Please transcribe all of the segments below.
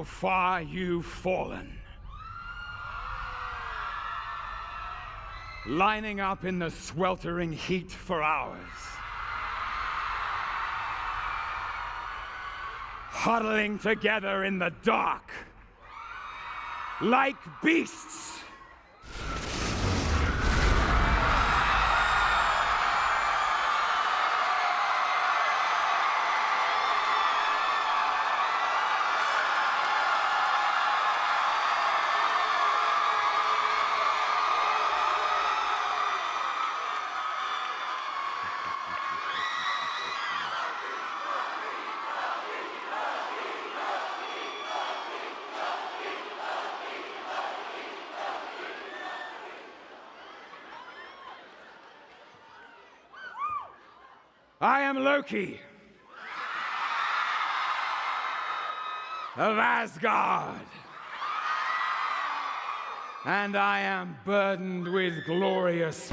how far you've fallen. Lining up in the sweltering heat for hours. Huddling together in the dark. Like beasts. I am Loki of Asgard, and I am burdened with glorious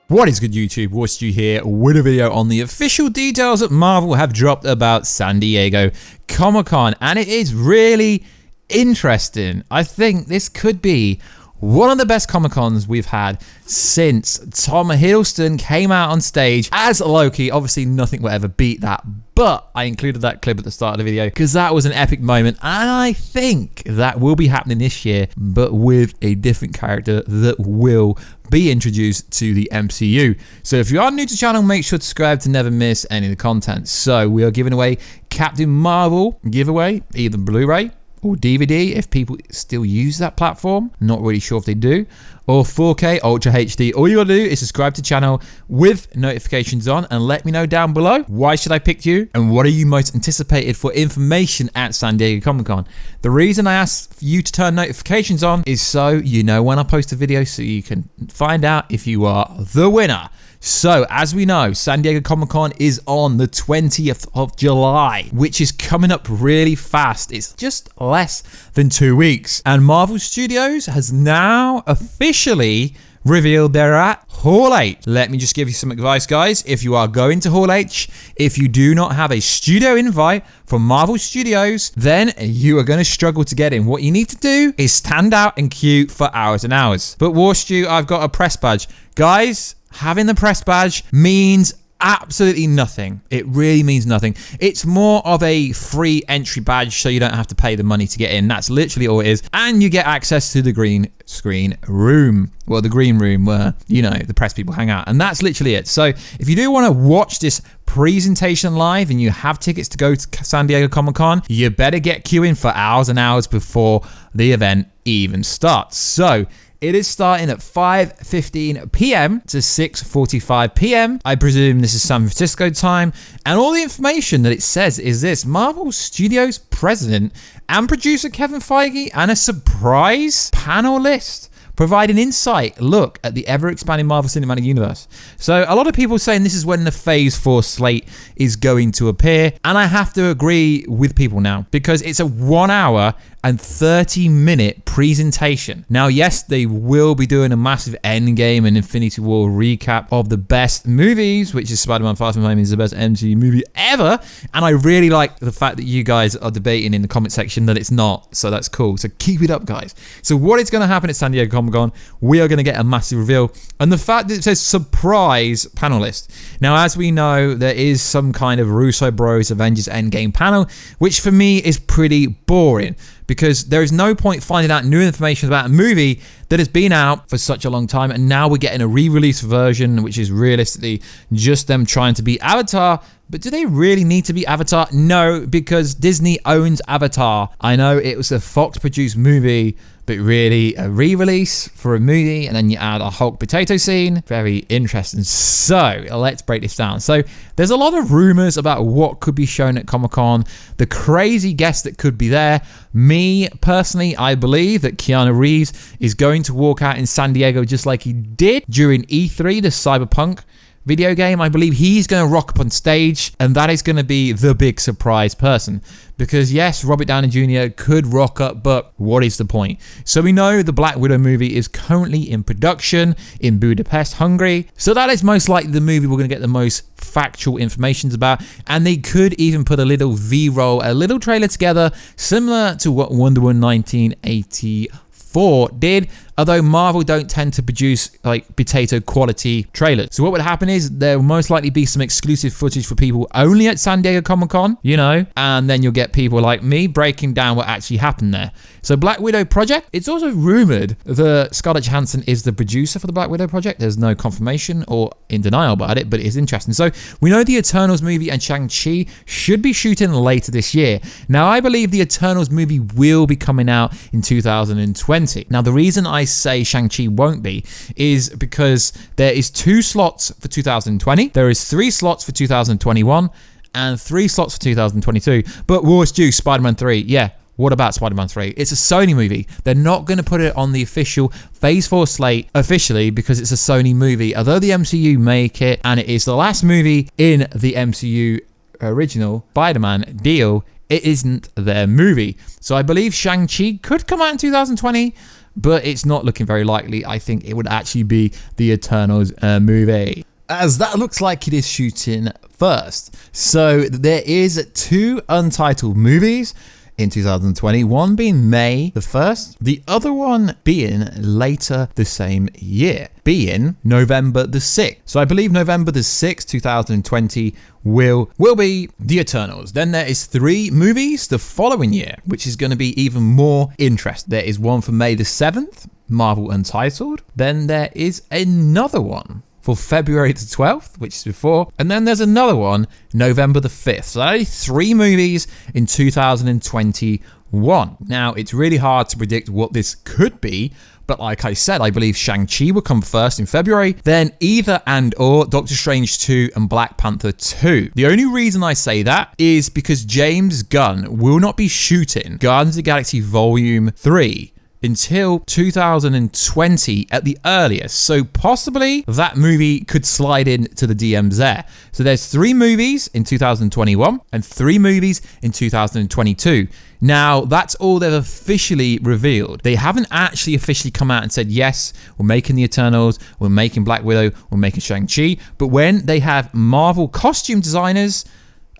What is good, YouTube? Warstu here with a video on the official details that Marvel have dropped about San Diego Comic-Con, and it is really interesting. I think this could be one of the best Comic-Cons we've had since Tom Hiddleston came out on stage as Loki. Obviously, nothing will ever beat that, but I included that clip at the start of the video because that was an epic moment, and I think that will be happening this year, but with a different character that will be introduced to the MCU. So if you are new to the channel, make sure to subscribe to never miss any of the content. So we are giving away Captain Marvel giveaway, either Blu-ray or DVD if people still use that platform. Not really sure if they do. Or 4K Ultra HD. All you gotta do is subscribe to the channel with notifications on and let me know down below why should I pick you and what are you most anticipated for information at San Diego Comic-Con. The reason I asked you to turn notifications on is so you know when I post a video, so you can find out if you are the winner. So, as we know, San Diego Comic-Con is on the 20th of July, which is coming up really fast. It's just less than 2 weeks. And Marvel Studios has now officially revealed they're at Hall H. Let me just give you some advice, guys. If you are going to Hall H, if you do not have a studio invite from Marvel Studios, then you are going to struggle to get in. What you need to do is stand out and queue for hours and hours. But Warstu, I've got a press badge. Guys, having the press badge means absolutely nothing. It really means nothing. It's more of a free entry badge so you don't have to pay the money to get in. That's literally all it is. And you get access to the green screen room. Well, the green room where, you know, the press people hang out. And that's literally it. So if you do want to watch this presentation live and you have tickets to go to San Diego Comic-Con, you better get queuing for hours and hours before the event even starts. So it is starting at 5:15 p.m. to 6:45 p.m. I presume this is San Francisco time. And all the information that it says is this: Marvel Studios president and producer Kevin Feige and a surprise panel list provide an insight look at the ever-expanding Marvel Cinematic Universe. So a lot of people saying this is when the Phase 4 slate is going to appear, and I have to agree with people now because it's a 1 hour and 30-minute presentation. Now, yes, they will be doing a massive EndGame and Infinity War recap of the best movies, which is Spider-Man Far From Home is the best MCU movie ever, and I really like the fact that you guys are debating in the comment section that it's not, so that's cool. So keep it up, guys. So what is going to happen at San Diego Comic-Con, we are going to get a massive reveal, and the fact that it says surprise panelist. Now, as we know, there is some kind of Russo Bros Avengers EndGame panel, which for me is pretty boring, because there is no point finding out new information about a movie that has been out for such a long time, and now we're getting a re-release version, which is realistically just them trying to beat Avatar. But do they really need to be Avatar? No, because Disney owns Avatar. I know it was a Fox-produced movie, but really a re-release for a movie, and then you add a Hulk potato scene. Very interesting. So let's break this down. So there's a lot of rumors about what could be shown at Comic-Con, the crazy guests that could be there. Me, personally, I believe that Keanu Reeves is going to walk out in San Diego just like he did during E3, the Cyberpunk video game. I believe he's going to rock up on stage, and that is going to be the big surprise person. Because yes, Robert Downey Jr. could rock up, but what is the point? So we know the Black Widow movie is currently in production in Budapest, Hungary. So that is most likely the movie we're going to get the most factual information about. And they could even put a little V-roll, a little trailer together, similar to what Wonder Woman 1984 did. Although Marvel don't tend to produce like potato quality trailers. So what would happen is there will most likely be some exclusive footage for people only at San Diego Comic-Con, you know, and then you'll get people like me breaking down what actually happened there. So Black Widow project, it's also rumored that Scarlett Johansson is the producer for the Black Widow project. There's no confirmation or in denial about it, but it is interesting. So we know the Eternals movie and Shang-Chi should be shooting later this year. Now I believe the Eternals movie will be coming out in 2020. Now the reason I say Shang-Chi won't be is because there is 2 slots for 2020, there is 3 slots for 2021, and 3 slots for 2022. But Warstu, Spider-Man 3, yeah, what about Spider-Man 3? It's a Sony movie. They're not going to put it on the official Phase 4 slate officially because it's a Sony movie. Although the MCU make it, and it is the last movie in the MCU original Spider-Man deal, it isn't their movie. So I believe Shang-Chi could come out in 2020, but it's not looking very likely. I think it would actually be the Eternals movie, as that looks like it is shooting first. So there is 2 untitled movies in 2020, one being May the 1st, the other one being later the same year, being November the 6th. So I believe November the 6th, 2020 will be the Eternals. Then there is 3 movies the following year, which is going to be even more interesting. There is one for May the 7th, Marvel Untitled. Then there is another one for February the 12th, which is before. And then there's another one, November the 5th. So that is 3 movies in 2021. Now, it's really hard to predict what this could be, but like I said, I believe Shang-Chi will come first in February, then either and or Doctor Strange 2 and Black Panther 2. The only reason I say that is because James Gunn will not be shooting Guardians of the Galaxy Volume 3 until 2020 at the earliest. So possibly that movie could slide into the DMs there. So there's 3 movies in 2021 and 3 movies in 2022. Now, that's all they've officially revealed. They haven't actually officially come out and said, yes, we're making the Eternals, we're making Black Widow, we're making Shang-Chi. But when they have Marvel costume designers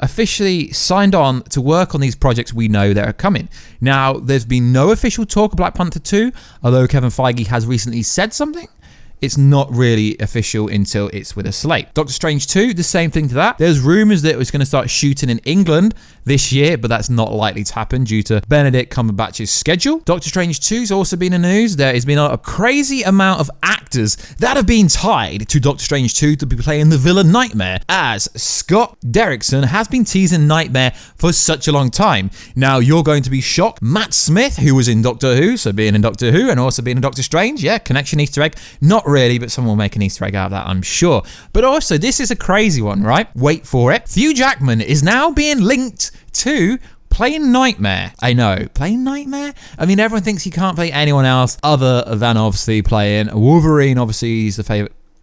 officially signed on to work on these projects, we know that are coming. Now, there's been no official talk of Black Panther 2, although Kevin Feige has recently said something. It's not really official until it's with a slate. Doctor Strange 2, the same thing to that. There's rumors that it was going to start shooting in England this year, but that's not likely to happen due to Benedict Cumberbatch's schedule. Doctor Strange 2 has also been in the news. There has been a crazy amount of actors that have been tied to Doctor Strange 2 to be playing the villain Nightmare, as Scott Derrickson has been teasing Nightmare for such a long time. Now, you're going to be shocked. Matt Smith, who was in Doctor Who, so being in Doctor Who and also being in Doctor Strange, yeah, connection Easter egg. Not really, but someone will make an Easter egg out of that, I'm sure. But also, this is a crazy one, right? Wait for it. Hugh Jackman is now being linked to playing Nightmare. I know, playing Nightmare? I mean, everyone thinks he can't play anyone else other than obviously playing Wolverine. Obviously, he's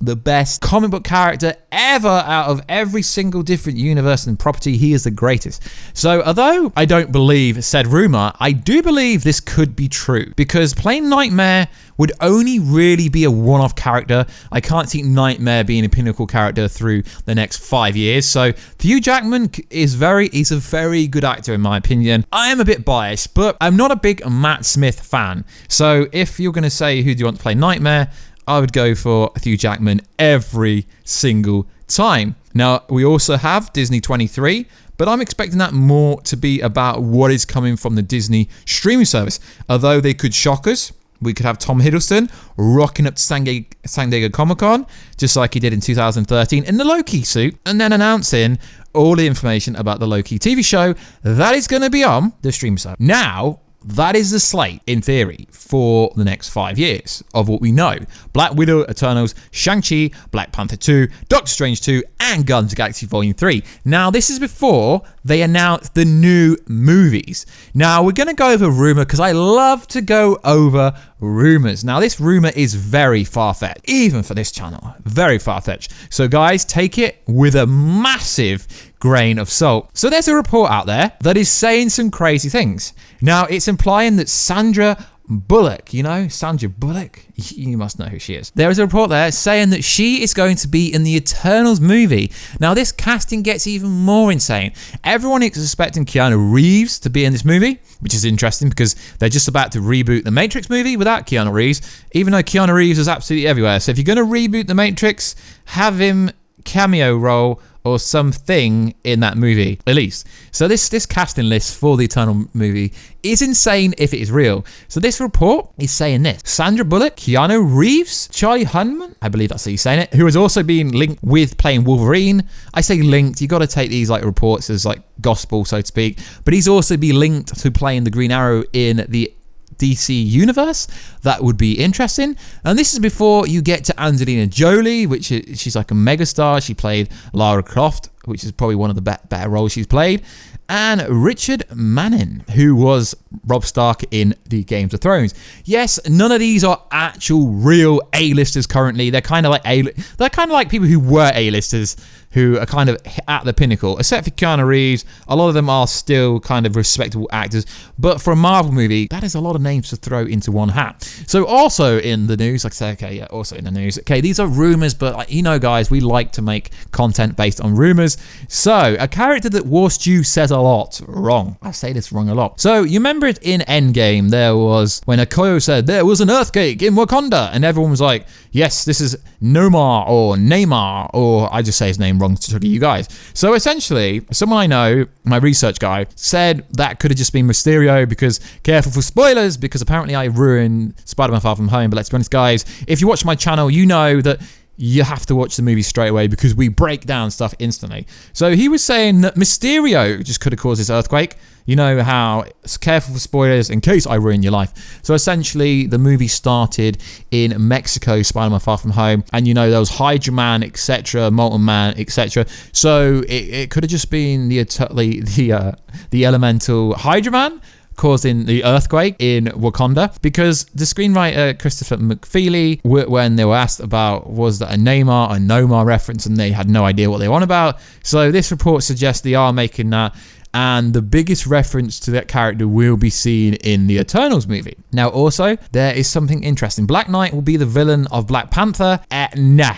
the best comic book character ever out of every single different universe and property. He is the greatest. So although I don't believe said rumor, I do believe this could be true, because playing Nightmare would only really be a one-off character. I can't see Nightmare being a pinnacle character through the next 5 years. So Hugh Jackman he's a very good actor in my opinion. I am a bit biased, but I'm not a big Matt Smith fan. So if you're going to say who do you want to play Nightmare, I would go for Hugh Jackman every single time. Now, we also have Disney 23, but I'm expecting that more to be about what is coming from the Disney streaming service. Although they could shock us, we could have Tom Hiddleston rocking up to San Diego Comic-Con, just like he did in 2013 in the Loki suit, and then announcing all the information about the Loki TV show that is going to be on the streaming service. Now, that is the slate, in theory, for the next 5 years of what we know. Black Widow, Eternals, Shang-Chi, Black Panther 2, Doctor Strange 2, and Guardians of the Galaxy Volume 3. Now, this is before they announce the new movies. Now, we're going to go over a rumor because I love to go over rumors. Now, this rumor is very far-fetched, even for this channel. Very far-fetched. So, guys, take it with a massive grain of salt. So there's a report out there that is saying some crazy things. Now, it's implying that Sandra Bullock, you know, Sandra Bullock, you must know who she is. There is a report there saying that she is going to be in the Eternals movie. Now, this casting gets even more insane. Everyone is expecting Keanu Reeves to be in this movie, which is interesting because they're just about to reboot the Matrix movie without Keanu Reeves, even though Keanu Reeves is absolutely everywhere. So if you're going to reboot the Matrix, have him cameo role or something in that movie, at least. So this casting list for the Eternal movie is insane if it is real. So this report is saying this: Sandra Bullock, Keanu Reeves, Charlie Hunnam, I believe that's how you're saying it, who has also been linked with playing Wolverine. I say linked, you got to take these like reports as like gospel, so to speak. But he's also be linked to playing the Green Arrow in the DC universe. That would be interesting. And this is before you get to Angelina Jolie, which is, she's like a megastar. She played Lara Croft, which is probably one of the better roles she's played. And Richard Manning, who was Robb Stark in the Games of Thrones. Yes, none of these are actual real A-listers currently. They're kind of like people who were A-listers, who are kind of at the pinnacle, except for Keanu Reeves. A lot of them are still kind of respectable actors, but for a Marvel movie, that is a lot of names to throw into one hat. So also in the news, like I say, okay, yeah, also in the news. Okay, these are rumors, but like, you know, guys, we like to make content based on rumors. So a character that Warstu says a lot wrong. I say this wrong a lot. So you remember it in EndGame, there was when Okoye said there was an earthquake in Wakanda, and everyone was like, yes, this is Nomar or Neymar, or I just say his name wrong to you guys. So essentially, someone I know, my research guy, said that could have just been Mysterio, because careful for spoilers, because apparently I ruined Spider-Man Far From Home. But let's be honest, guys, if you watch my channel, you know that you have to watch the movie straight away because we break down stuff instantly. So he was saying that Mysterio just could have caused this earthquake. You know how, careful for spoilers in case I ruin your life. So essentially, the movie started in Mexico, Spider-Man Far From Home, and you know there was Hydra Man, etc., Molten Man, etc. So it could have just been the elemental Hydra Man causing the earthquake in Wakanda, because the screenwriter Christopher McFeely, when they were asked about was that a Neymar or Nomar reference, and they had no idea what they were on about. So this report suggests they are making that, and the biggest reference to that character will be seen in the Eternals movie. Now also, there is something interesting. Black Knight will be the villain of Black Panther. No.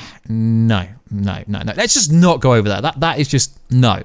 Let's just not go over that. That is just, no.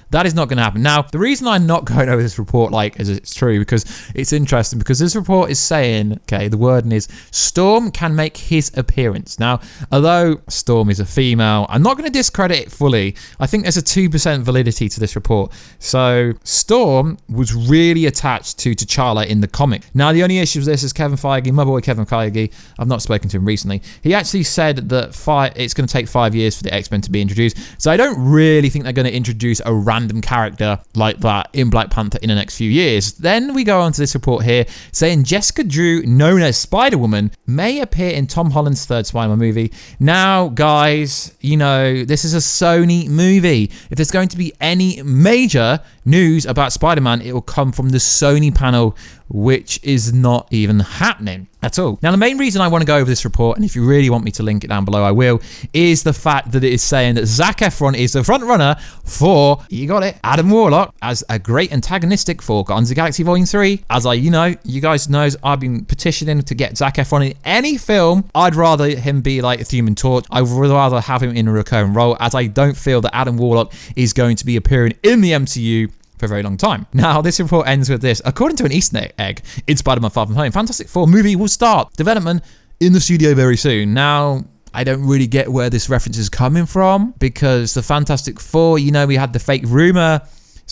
That is not going to happen. Now, the reason I'm not going over this report like as it's true, because it's interesting, because this report is saying, okay, the wording is, Storm can make his appearance. Now, although Storm is a female, I'm not going to discredit it fully. I think there's a 2% validity to this report. So, Storm was really attached to T'Challa in the comic. Now, the only issue with this is Kevin Feige, my boy Kevin Feige, I've not spoken to him recently. He actually said that it's going to take 5 years for the X-Men to be introduced. So I don't really think they're going to introduce a random character like that in Black Panther in the next few years. Then we go on to this report here saying Jessica Drew, known as Spider-Woman, may appear in Tom Holland's third Spider-Man movie. Now, guys, you know, this is a Sony movie. If there's going to be any major news about Spider-Man, it will come from the Sony panel, which is not even happening at all. Now, the main reason I want to go over this report, and if you really want me to link it down below, I will, is the fact that it is saying that Zac Efron is the front runner for, you got it, Adam Warlock as a great antagonistic for Guardians of the Galaxy Volume 3. As you guys know, I've been petitioning to get Zac Efron in any film. I'd rather him be like a Human Torch. I would rather have him in a recurring role, as I don't feel that Adam Warlock is going to be appearing in the MCU for a very long time. Now, this report ends with this. According to an Easter egg in Spider-Man Far From Home, Fantastic Four movie will start development in the studio very soon. Now, I don't really get where this reference is coming from, because the Fantastic Four, you know, we had the fake rumor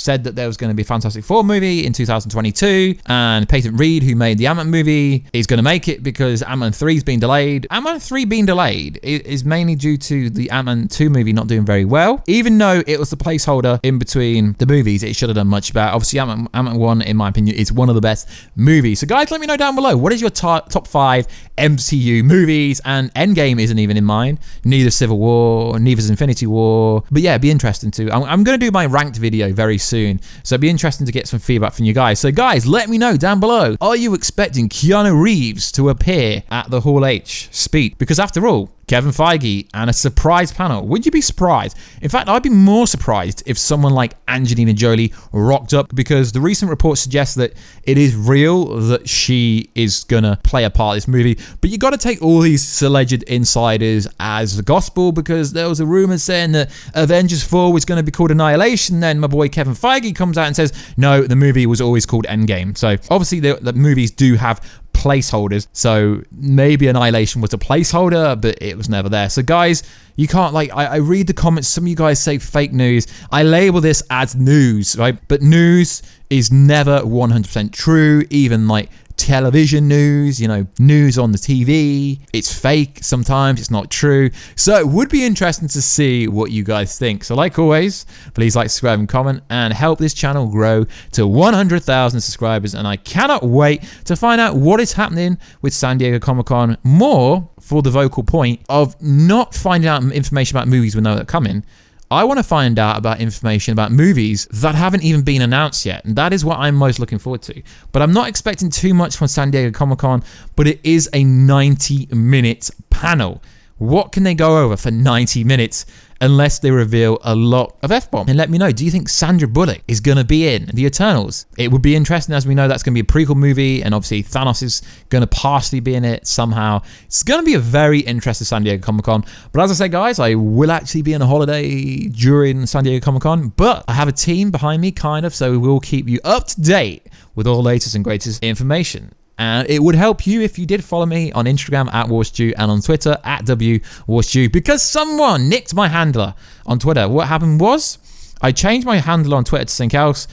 said that there was going to be a Fantastic Four movie in 2022, and Peyton Reed, who made the Ant-Man movie, is going to make it because Ant-Man 3's been delayed. Ant-Man 3 being delayed is mainly due to the Ant-Man 2 movie not doing very well. Even though it was the placeholder in between the movies, it should have done much better. Obviously, Ant-Man 1, in my opinion, is one of the best movies. So guys, let me know down below, what is your top 5 MCU movies? And EndGame isn't even in mine. Neither Civil War, neither is Infinity War. But yeah, it'd be interesting too. I'm going to do my ranked video very soon, so it'd be interesting to get some feedback from you guys. So guys, let me know down below, are you expecting Keanu Reeves to appear at the Hall H speech? Because after all, Kevin Feige and a surprise panel. Would you be surprised? In fact, I'd be more surprised if someone like Angelina Jolie rocked up, because the recent reports suggest that it is real that she is gonna play a part in this movie. But you got to take all these alleged insiders as the gospel, because there was a rumor saying that Avengers 4 was going to be called Annihilation. Then my boy Kevin Feige comes out and says, no, the movie was always called EndGame. So obviously the movies do have placeholders, so maybe Annihilation was a placeholder, but it was never there. So guys, you can't, like, I read the comments, some of you guys say fake news. I label this as news, right? But news is never 100% true. Even like television news, you know, news on the TV, it's fake sometimes, it's not true. So it would be interesting to see what you guys think. So like always, please like, subscribe and comment and help this channel grow to 100,000 subscribers. And I cannot wait to find out what is happening with San Diego Comic-Con, more for the vocal point of not finding out information about movies we know that are coming. I want to find out about information about movies that haven't even been announced yet, and that is what I'm most looking forward to. But I'm not expecting too much from San Diego Comic-Con, but it is a 90-minute panel. What can they go over for 90 minutes unless they reveal a lot of F-bomb? And let me know, do you think Sandra Bullock is going to be in The Eternals? It would be interesting, as we know that's going to be a prequel movie, and obviously Thanos is going to partially be in it somehow. It's going to be a very interesting San Diego Comic-Con. But as I say, guys, I will actually be on a holiday during San Diego Comic-Con, but I have a team behind me, kind of, so we will keep you up to date with all the latest and greatest information. And it would help you if you did follow me on Instagram at Warstu and on Twitter at WWarstu, because someone nicked my handler on Twitter. What happened was I changed my handler on Twitter to something else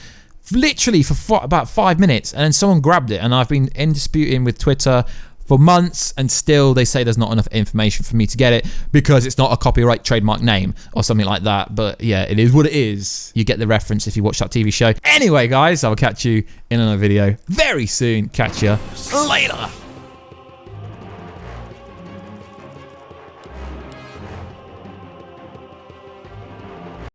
literally for about 5 minutes, and then someone grabbed it, and I've been in disputing with Twitter for months, and still they say there's not enough information for me to get it because it's not a copyright trademark name or something like that. But yeah, it is what it is. You get the reference if you watch that TV show. Anyway, guys, I'll catch you in another video very soon. Catch you later.